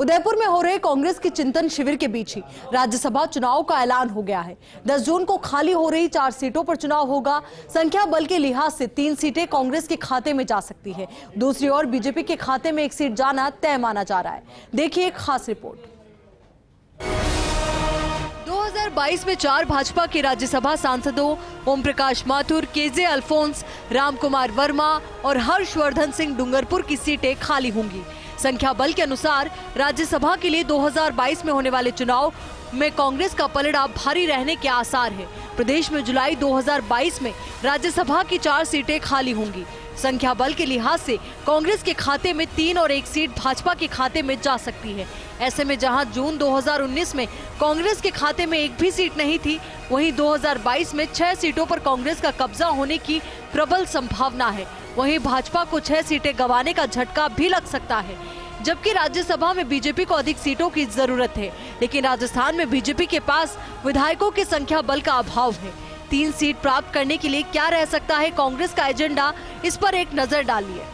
उदयपुर में हो रहे कांग्रेस की चिंतन शिविर के बीच ही राज्यसभा चुनाव का ऐलान हो गया है। 10 जून को खाली हो रही 4 सीटों पर चुनाव होगा। संख्या बल के लिहाज से 3 सीटें कांग्रेस के खाते में जा सकती है। दूसरी ओर बीजेपी के खाते में 1 सीट जाना तय माना जा रहा है। देखिए एक खास रिपोर्ट। 2022 में 4 भाजपा के राज्यसभा सांसदों ओम प्रकाश माथुर, केजे अल्फोंस, रामकुमार वर्मा और हर्षवर्धन सिंह डूंगरपुर की सीटें खाली होंगी। संख्या बल के अनुसार राज्यसभा के लिए 2022 में होने वाले चुनाव में कांग्रेस का पलड़ा भारी रहने के आसार है। प्रदेश में जुलाई 2022 में राज्यसभा की 4 सीटें खाली होंगी। संख्या बल के लिहाज से कांग्रेस के खाते में 3 और 1 सीट भाजपा के खाते में जा सकती है। ऐसे में जहां जून 2019 में कांग्रेस के खाते में 1 भी सीट नहीं थी, वहीं 2022 में 6 सीटों पर कांग्रेस का कब्जा होने की प्रबल संभावना है। वहीं भाजपा को 6 सीटें गंवाने का झटका भी लग सकता है। जबकि राज्यसभा में बीजेपी को अधिक सीटों की जरूरत है, लेकिन राजस्थान में बीजेपी के पास विधायकों की संख्या बल का अभाव है। 3 सीट प्राप्त करने के लिए क्या रह सकता है कांग्रेस का एजेंडा, इस पर एक नजर डालिए।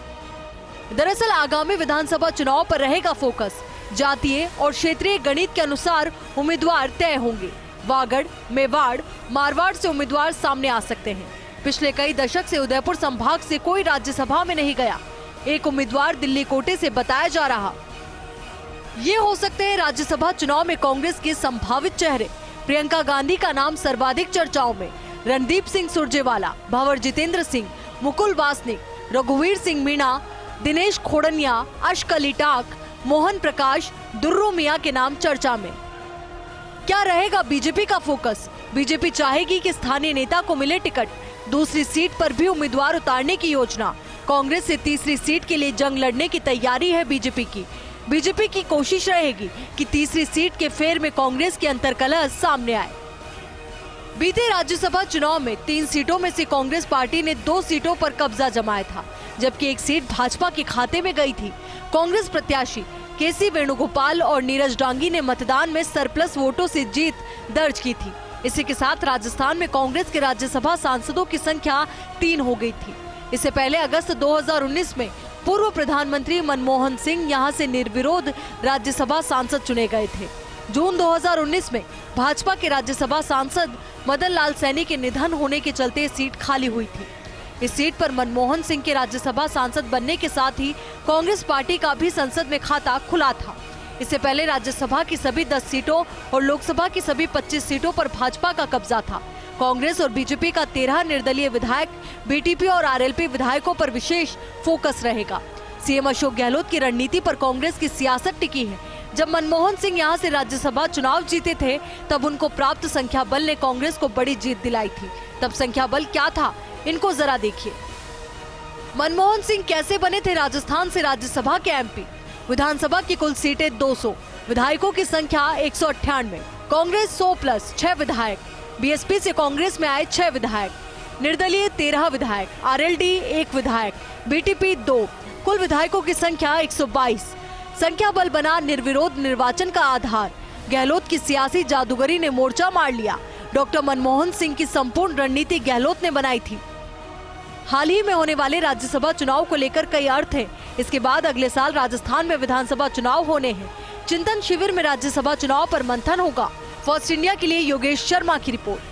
दरअसल आगामी विधानसभा चुनाव पर रहेगा फोकस। जातीय और क्षेत्रीय गणित के अनुसार उम्मीदवार तय होंगे। वागड़, मेवाड़, मारवाड़ से उम्मीदवार सामने आ सकते हैं। पिछले कई दशक से उदयपुर संभाग से कोई राज्यसभा में नहीं गया। एक उम्मीदवार दिल्ली कोटे से बताया जा रहा। ये हो सकते हैं राज्यसभा चुनाव में कांग्रेस के संभावित चेहरे। प्रियंका गांधी का नाम सर्वाधिक चर्चाओं में। रणदीप सिंह सुरजेवाला, भंवर जितेंद्र सिंह, मुकुल वासनिक, रघुवीर सिंह मीणा, दिनेश खोड़निया, अश्क अली टाक, मोहन प्रकाश, दुर्रू मियां के नाम चर्चा में। क्या रहेगा बीजेपी का फोकस? बीजेपी चाहेगी कि स्थानीय नेता को मिले टिकट। दूसरी सीट पर भी उम्मीदवार उतारने की योजना। कांग्रेस से तीसरी सीट के लिए जंग लड़ने की तैयारी है बीजेपी की। बीजेपी की कोशिश रहेगी कि तीसरी सीट के फेर में कांग्रेस की अंतर्कलह सामने आए। बीते राज्यसभा चुनाव में 3 सीटों में से कांग्रेस पार्टी ने 2 सीटों पर कब्जा जमाया था, जबकि 1 सीट भाजपा के खाते में गई थी। कांग्रेस प्रत्याशी केसी वेणुगोपाल और नीरज डांगी ने मतदान में सरप्लस वोटों से जीत दर्ज की थी। इसी के साथ राजस्थान में कांग्रेस के राज्यसभा सांसदों की संख्या 3 हो गई थी। इससे पहले अगस्त 2019 में पूर्व प्रधानमंत्री मनमोहन सिंह यहां से निर्विरोध राज्यसभा सांसद चुने गए थे। जून 2019 में भाजपा के राज्यसभा सांसद मदन लाल सैनी के निधन होने के चलते सीट खाली हुई थी। इस सीट पर मनमोहन सिंह के राज्यसभा सांसद बनने के साथ ही कांग्रेस पार्टी का भी संसद में खाता खुला था। इससे पहले राज्यसभा की सभी 10 सीटों और लोकसभा की सभी 25 सीटों पर भाजपा का कब्जा था। कांग्रेस और बीजेपी का 13 निर्दलीय विधायक, बीटीपी और आरएलपी विधायकों पर विशेष फोकस रहेगा। सीएम अशोक गहलोत की रणनीति पर कांग्रेस की सियासत टिकी है। जब मनमोहन सिंह यहां से राज्यसभा चुनाव जीते थे, तब उनको प्राप्त संख्या बल ने कांग्रेस को बड़ी जीत दिलाई थी। तब संख्या बल क्या था, इनको जरा देखिए। मनमोहन सिंह कैसे बने थे राजस्थान से राज्यसभा के एमपी? विधानसभा की कुल सीटें 200, विधायकों की संख्या 198, कांग्रेस 100 प्लस 6 विधायक, बीएसपी से कांग्रेस में आए 6 विधायक, निर्दलीय 13 विधायक, आरएलडी 1 विधायक, बीटीपी 2, कुल विधायकों की संख्या 122। संख्या बल बना निर्विरोध निर्वाचन का आधार। गहलोत की सियासी जादूगरी ने मोर्चा मार लिया। डॉक्टर मनमोहन सिंह की संपूर्ण रणनीति गहलोत ने बनाई थी। हाल ही में होने वाले राज्यसभा चुनाव को लेकर कई अर्थ हैं। इसके बाद अगले साल राजस्थान में विधानसभा चुनाव होने हैं। चिंतन शिविर में राज्यसभा चुनाव पर मंथन होगा। फर्स्ट इंडिया के लिए योगेश शर्मा की रिपोर्ट।